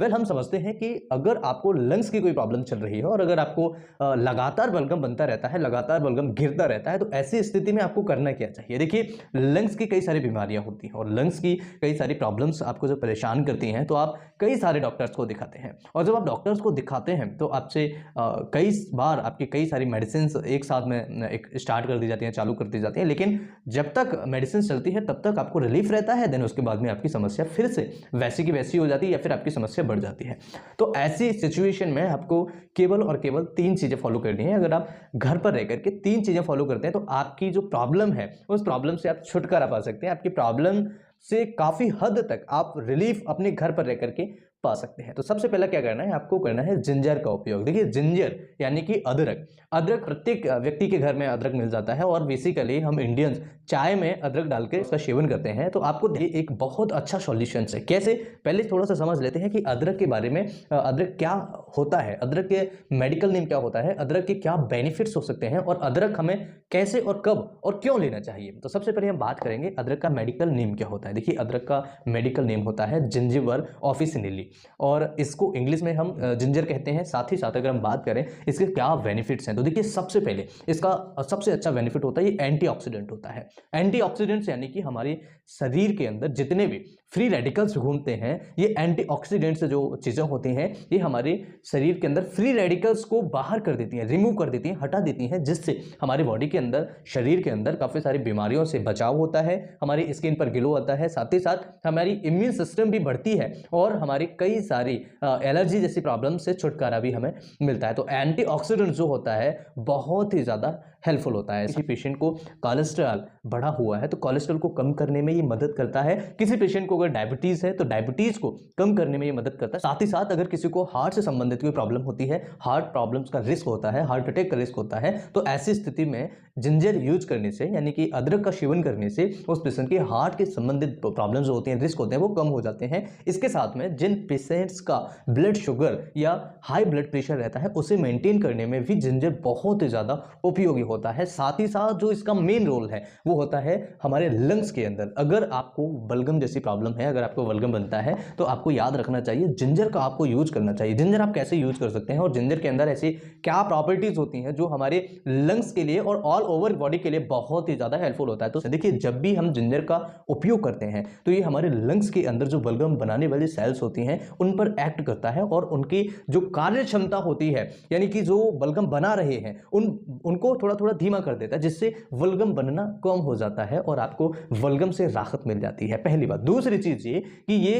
Well हम समझते हैं कि अगर आपको लंग्स की कोई प्रॉब्लम चल रही है और अगर आपको लगातार बलगम बनता रहता है, लगातार बलगम गिरता रहता है, तो ऐसी स्थिति में आपको करना क्या चाहिए। देखिए, लंग्स की कई सारी बीमारियां होती हैं और लंग्स की कई सारी प्रॉब्लम्स आपको जब परेशान करती हैं तो आप कई सारे डॉक्टर्स को दिखाते हैं और जब आप डॉक्टर्स को दिखाते हैं तो आपसे कई बार आपकी कई सारी मेडिसिन एक साथ में एक स्टार्ट कर दी जाती हैं, चालू कर दी जाती हैं, लेकिन जब तक मेडिसिन चलती है तब तक आपको रिलीफ रहता है। देन उसके बाद में आपकी समस्या फिर से वैसी की वैसी हो जाती है या फिर आपकी समस्या बढ़ जाती है। तो ऐसी सिचुएशन में आपको केवल और केवल 3 चीजें फॉलो करनी है। अगर आप घर पर रह करके 3 चीजें फॉलो करते हैं तो आपकी जो प्रॉब्लम है उस प्रॉब्लम से आप छुटकारा पा सकते हैं। आपकी प्रॉब्लम से काफी हद तक आप रिलीफ अपने घर पर रह करके पा सकते हैं। तो सबसे पहला क्या करना है, आपको करना है जिंजर का उपयोग। देखिए, जिंजर यानी कि अदरक। अदरक प्रत्येक व्यक्ति के घर में अदरक मिल जाता है और बेसिकली हम इंडियंस चाय में अदरक डाल के इसका सेवन करते हैं। तो आपको ये एक बहुत अच्छा सॉल्यूशन है। कैसे, पहले थोड़ा सा समझ लेते हैं कि अदरक के बारे में। अदरक क्या होता है, अदरक के मेडिकल नेम क्या होता है, अदरक के क्या बेनिफिट्स हो सकते हैं और अदरक हमें कैसे और कब और क्यों लेना चाहिए। तो सबसे पहले हम बात करेंगे अदरक का मेडिकल नेम क्या होता है। देखिए, अदरक का मेडिकल नेम होता है जिंजिबर ऑफिसिनेली और इसको इंग्लिश में हम जिंजर कहते हैं। साथ ही साथ अगर हम बात करें इसके क्या बेनिफिट्स हैं, तो देखिए सबसे पहले इसका सबसे अच्छा बेनिफिट होता है ये एंटीऑक्सीडेंट होता है। एंटीऑक्सीडेंट्स यानी कि हमारे शरीर के अंदर जितने भी फ्री रेडिकल्स घूमते हैं, ये एंटीऑक्सीडेंट्स जो चीजें होती हैं ये हमारे शरीर के अंदर फ्री रेडिकल्स को बाहर कर देती हैं, रिमूव कर देती हैं, हटा देती हैं, जिससे हमारी बॉडी के अंदर, शरीर के अंदर काफी सारी बीमारियों से बचाव होता है, हमारी स्किन पर ग्लो आता है, साथ ही साथ हमारी इम्यून सिस्टम भी बढ़ती है और हमारी कई सारी एलर्जी जैसी प्रॉब्लम से छुटकारा भी हमें मिलता है। तो एंटीऑक्सीडेंट जो होता है बहुत ही ज्यादा हेल्पफुल होता है। किसी पेशेंट को कोलेस्ट्रॉल बढ़ा हुआ है तो कोलेस्ट्रॉल को कम करने में ये मदद करता है। किसी पेशेंट को अगर डायबिटीज है तो डायबिटीज को कम करने में ये मदद करता है। साथ ही साथ अगर किसी को हार्ट से संबंधित कोई प्रॉब्लम होती है, हार्ट प्रॉब्लम्स का रिस्क होता है, हार्ट अटैक का रिस्क होता है, तो ऐसी स्थिति में जिंजर यूज करने से यानी कि अदरक का सेवन करने से उस पेशेंट के हार्ट के संबंधित प्रॉब्लम्स जो होती हैं, रिस्क होते हैं, वो कम हो जाते हैं। इसके साथ में जिन पेशेंट्स का ब्लड शुगर या हाई ब्लड प्रेशर रहता है उसे मेंटेन करने में भी जिंजर बहुत ही ज्यादा उपयोगी होता है। साथ ही साथ जो इसका मेन रोल है वो होता है हमारे लंग्स के अंदर। अगर आपको बलगम जैसी प्रॉब्लम है, अगर आपको बलगम बनता है तो आपको याद रखना चाहिए जिंजर का आपको यूज करना चाहिए। जिंजर आप कैसे यूज कर सकते हैं और जिंजर के अंदर ऐसी क्या प्रॉपर्टीज होती हैं जो हमारे लंग्स के लिए और ऑल ओवर बॉडी के लिए बहुत ही ज्यादा हेल्पफुल होता है। तो देखिए, जब भी हम जिंजर का उपयोग करते हैं तो ये हमारे लंग्स के अंदर जो बलगम बनाने वाली सेल्स होती हैं उन पर एक्ट करता है और उनकी जो कार्य क्षमता होती है यानी कि जो बलगम बना रहे हैं उनको थोड़ा थोड़ा धीमा कर देता है, जिससे बलगम बनना कम हो जाता है और आपको बलगम से राहत मिल जाती है। पहली बात। दूसरी चीज ये कि ये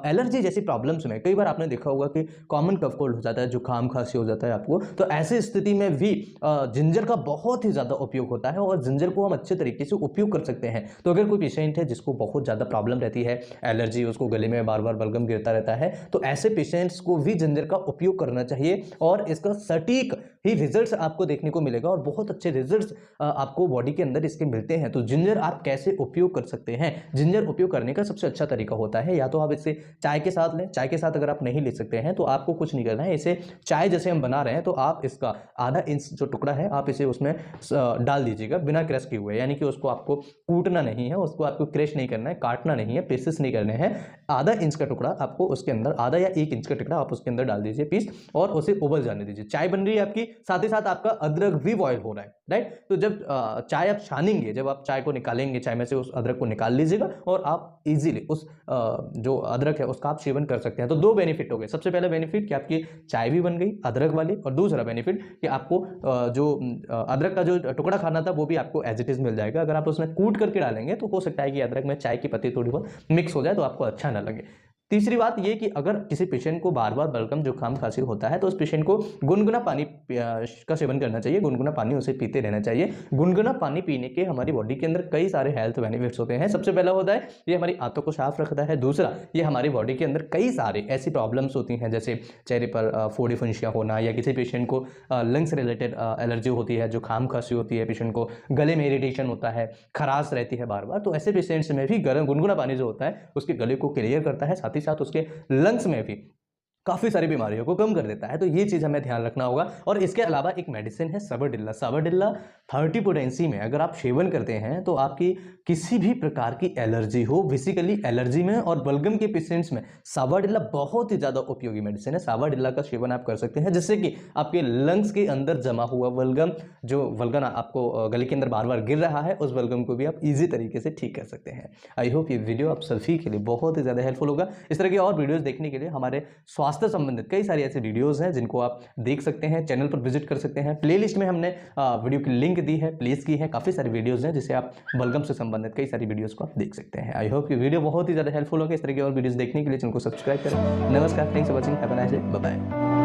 एलर्जी जैसी प्रॉब्लम्स में कई बार आपने देखा होगा कि कॉमन कफ कोल्ड हो जाता है, जुकाम खांसी हो जाता है आपको, तो ऐसी स्थिति में भी जिंजर का बहुत ही ज्यादा उपयोग होता है और जिंजर को हम अच्छे तरीके से उपयोग कर सकते हैं। तो अगर कोई पेशेंट है जिसको बहुत ज्यादा प्रॉब्लम रहती है, एलर्जी, उसको गले में बार बार बलगम गिरता रहता है, तो ऐसे पेशेंट्स को भी जिंजर का उपयोग करना चाहिए और इसका सटीक ही रिजल्ट्स आपको देखने को मिलेगा और बहुत अच्छे रिजल्ट्स आपको बॉडी के अंदर इसके मिलते हैं। तो जिंजर आप कैसे उपयोग कर सकते हैं, जिंजर उपयोग करने का सबसे अच्छा तरीका होता है या तो आप इसे चाय के साथ लें। चाय के साथ अगर आप नहीं ले सकते हैं तो आपको कुछ नहीं करना है, इसे चाय जैसे हम बना रहे हैं तो आप इसका आधा इंच जो टुकड़ा है आप इसे उसमें डाल दीजिएगा बिना क्रश किए हुए, यानी कि उसको आपको कूटना नहीं है, उसको आपको क्रश नहीं करना है, काटना नहीं है, पीसेस नहीं करने हैं। आधा इंच का टुकड़ा आपको उसके अंदर, आधा या 1 इंच का टुकड़ा आप उसके अंदर डाल दीजिए पीस और उसे उबल जाने दीजिए। चाय बन रही है आपकी, साथ ही साथ आपका अदरक भी बॉयल हो रहा है, राइट। तो जब चाय आप छानेंगे, जब आप चाय को निकालेंगे, चाय में से उस अदरक को निकाल लीजिएगा और आप इजीली उस जो अदरक है उसका आप सेवन कर सकते हैं। तो 2 बेनिफिट हो गए। सबसे पहला बेनिफिट कि आपकी चाय भी बन गई अदरक वाली, और दूसरा बेनिफिट कि आपको जो अदरक का जो टुकड़ा खाना था वो भी आपको एज इट इज मिल जाएगा। अगर आप उसमें कूट करके डालेंगे तो हो सकता है कि अदरक में चाय की पत्ती थोड़ी बहुत मिक्स हो जाए तो आपको अच्छा ना लगे। तीसरी बात यह कि अगर किसी पेशेंट को बार बार बलगम जुकाम खांसी होता है तो उस पेशेंट को गुनगुना पानी का सेवन करना चाहिए, गुनगुना पानी उसे पीते रहना चाहिए। गुनगुना पानी पीने के हमारी बॉडी के अंदर कई सारे हेल्थ बेनिफिट्स होते हैं। सबसे पहला होता है ये हमारी आंतों को साफ रखता है। दूसरा, ये हमारी बॉडी के अंदर कई सारे ऐसी प्रॉब्लम्स होती हैं जैसे चेहरे पर फोड़ी फुंसियाँ होना, या किसी पेशेंट को लंग्स रिलेटेड एलर्जी होती है, जुकाम खांसी होती है, पेशेंट को गले में इरिटेशन होता है, खराश रहती है बार बार, तो ऐसे पेशेंट्स में भी गर्म गुनगुना पानी जो होता है उसके गले को क्लियर करता है, साथ ही साथ उसके लंग्स में भी काफ़ी सारी बीमारियों को कम कर देता है। तो ये चीज़ हमें ध्यान रखना होगा। और इसके अलावा एक मेडिसिन है सावाडिल्ला। सावाडिल्ला 30 पोटेंसी में अगर आप सेवन करते हैं तो आपकी किसी भी प्रकार की एलर्जी हो, बेसिकली एलर्जी में और बलगम के पेशेंट्स में सावाडिल्ला बहुत ही ज़्यादा उपयोगी मेडिसिन है। सावाडिल्ला का सेवन आप कर सकते हैं जिससे कि आपके लंग्स के अंदर जमा हुआ बलगम, जो बलगम आपको गले के अंदर बार बार गिर रहा है, उस बलगम को भी आप ईजी तरीके से ठीक कर सकते हैं। आई होप ये वीडियो आप सभी के लिए बहुत ही ज़्यादा हेल्पफुल होगा। इस तरह की और वीडियोज़ देखने के लिए हमारे स्वास्थ्य संबंधित कई सारी ऐसे वीडियोज़ हैं जिनको आप देख सकते हैं, चैनल पर विजिट कर सकते हैं। प्लेलिस्ट में हमने वीडियो की लिंक दी है, प्लेस की है, काफ़ी सारी वीडियोज़ हैं जिसे आप बलगम से संबंधित कई सारी वीडियोज़ को आप देख सकते हैं। आई होप ये वीडियो बहुत ही ज़्यादा हेल्पफुल होगा। इस तरह की और वीडियोज़ देखने के लिए चैनल को सब्सक्राइब करें। नमस्कार, thanks for watching, have a nice day, bye bye.